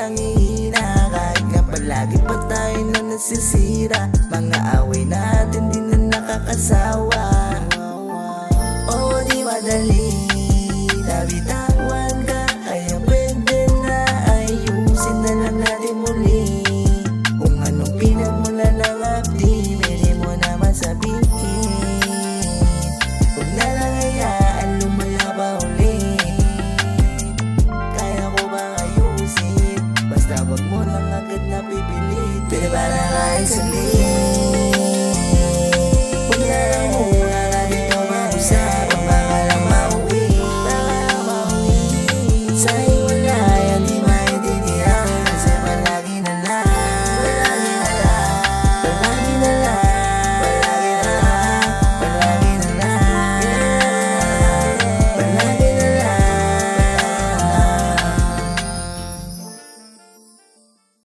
nangihina, kahit nga palagi pa tayo na nasisira. Mga away natin di na nakakasawa. Oo, di madali nabitawan ka, kaya pwede na ayusin na lang natin muli. Kung anong pinagmula ng abdi, pwede mo naman sabihin. Huwag na lang hayaan lumaya pa ulit. Kaya ko bang ayusin? Basta wag mo lang agad na pipilit. Pwede ba na kahit saglit?